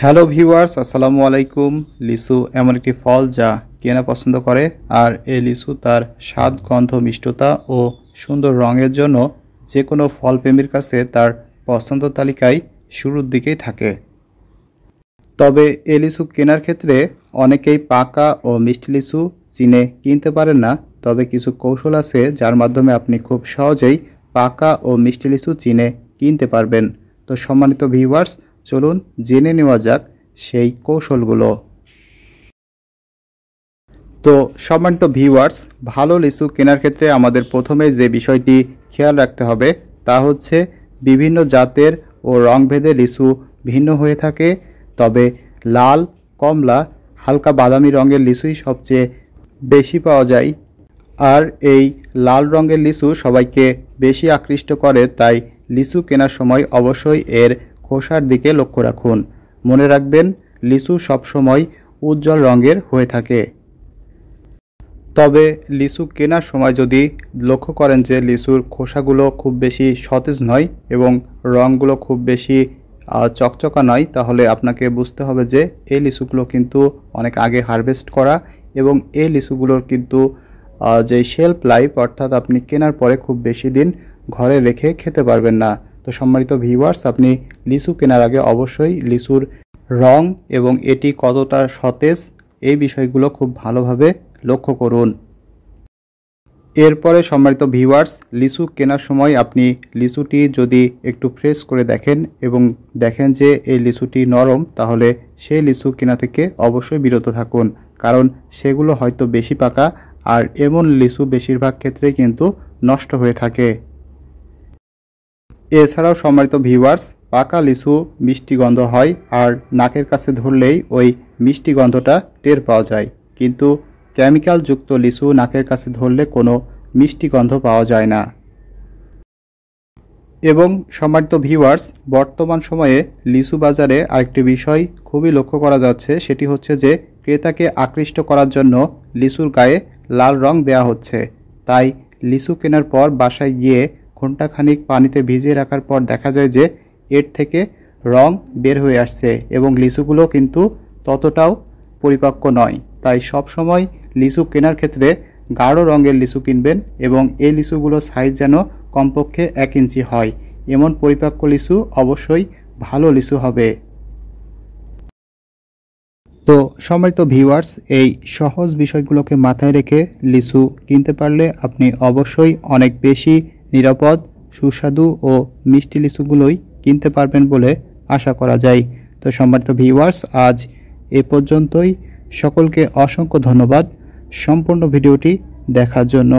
Hello viewers, আসসালামু আলাইকুম। লিচু এমন একটি ফল যা কেনা পছন্দ করে, আর এই লিচু তার স্বাদ, গন্ধ, মিষ্টতা ও সুন্দর রঙের জন্য যে কোনো ফলপ্রেমীর কাছে তার পছন্দ তালিকায় শুরুর দিকেই থাকে। তবে এই লিচু কেনার ক্ষেত্রে অনেকেই পাকা ও মিষ্টি লিচু চিনে কিনতে পারেন না। তবে কিছু কৌশল আছে যার মাধ্যমে আপনি খুব সহজেই পাকা ও মিষ্টি লিচু চিনে কিনতে পারবেন। তো সম্মানিত ভিউয়ার্স, চলুন জেনে নেওয়া যাক সেই কৌশলগুলো। তো সম্মানিত ভিউয়ার্স, ভালো লিচু কেনার ক্ষেত্রে আমাদের প্রথমে যে বিষয়টি খেয়াল রাখতে হবে তা হচ্ছে বিভিন্ন জাতের ও রংভেদে লিচু ভিন্ন হয়ে থাকে। তবে লাল, কমলা, হালকা বাদামি রঙের লিচুই সবচেয়ে বেশি পাওয়া যায়। আর এই লাল রঙের লিচু সবাইকে বেশি আকৃষ্ট করে, তাই লিচু কেনার সময় অবশ্যই এর খোসার দিকে লক্ষ্য রাখুন। মনে রাখবেন, লিচু সবসময় উজ্জ্বল রঙের হয়ে থাকে। তবে লিচু কেনার সময় যদি লক্ষ্য করেন যে লিচুর খোসাগুলো খুব বেশি সতেজ নয় এবং রঙগুলো খুব বেশি চকচকা নয়, তাহলে আপনাকে বুঝতে হবে যে এই লিচুগুলো কিন্তু অনেক আগে হারভেস্ট করা এবং এই লিচুগুলোর কিন্তু যে শেলফ লাইফ, অর্থাৎ আপনি কেনার পরে খুব বেশি দিন ঘরে রেখে খেতে পারবেন না। তো সম্মানিত ভিউয়ার্স, আপনি লিচু কেনার আগে অবশ্যই লিচুর রং এবং এটি কতটা সতেজ এই বিষয়গুলো খুব ভালোভাবে লক্ষ্য করুন। এরপরে সম্মানিত ভিউয়ার্স, লিচু কেনার সময় আপনি লিচুটি যদি একটু ফ্রেশ করে দেখেন এবং দেখেন যে এই লিচুটি নরম, তাহলে সেই লিচু কেনা থেকে অবশ্যই বিরত থাকুন, কারণ সেগুলো হয়তো বেশি পাকা, আর এমন লিচু বেশিরভাগ ক্ষেত্রে কিন্তু নষ্ট হয়ে থাকে। এছাড়াও সম্মানিত ভিউয়ার্স, পাকা লিচু মিষ্টি গন্ধ হয়, আর নাকের কাছে ধরলেই ওই মিষ্টি গন্ধটা টের পাওয়া যায়। কিন্তু কেমিক্যালযুক্ত লিচু নাকের কাছে ধরলে কোনো মিষ্টি গন্ধ পাওয়া যায় না। এবং সম্মানিত ভিউয়ার্স, বর্তমান সময়ে লিচু বাজারে আরেকটি বিষয় খুবই লক্ষ্য করা যাচ্ছে, সেটি হচ্ছে যে ক্রেতাকে আকৃষ্ট করার জন্য লিচুর গায়ে লাল রং দেওয়া হচ্ছে। তাই লিচু কেনার পর বাসায় গিয়ে ঘণ্টাখানিক পানিতে ভিজিয়ে রাখার পর দেখা যায় যে এর থেকে রং বের হয়ে আসছে এবং লিচুগুলো কিন্তু ততটাও পরিপক্ক নয়। তাই সব সময় লিচু কেনার ক্ষেত্রে গাঢ় রঙের লিচু কিনবেন এবং এই লিচুগুলোর সাইজ যেন কমপক্ষে 1 ইঞ্চি হয়। এমন পরিপক্ক লিচু অবশ্যই ভালো লিচু হবে। তো সম্মানিত ভিউয়ার্স, এই সহজ বিষয়গুলোকে মাথায় রেখে লিচু কিনতে পারলে আপনি অবশ্যই অনেক বেশি নিরাপদ, সুস্বাদু ও মিষ্টি লিচুগুলোই কিনতে পারবেন বলে আশা করা যায়। তো সম্মানিত ভিউয়ার্স, আজ এ পর্যন্তই। সকলকে অসংখ্য ধন্যবাদ সম্পূর্ণ ভিডিওটি দেখার জন্য।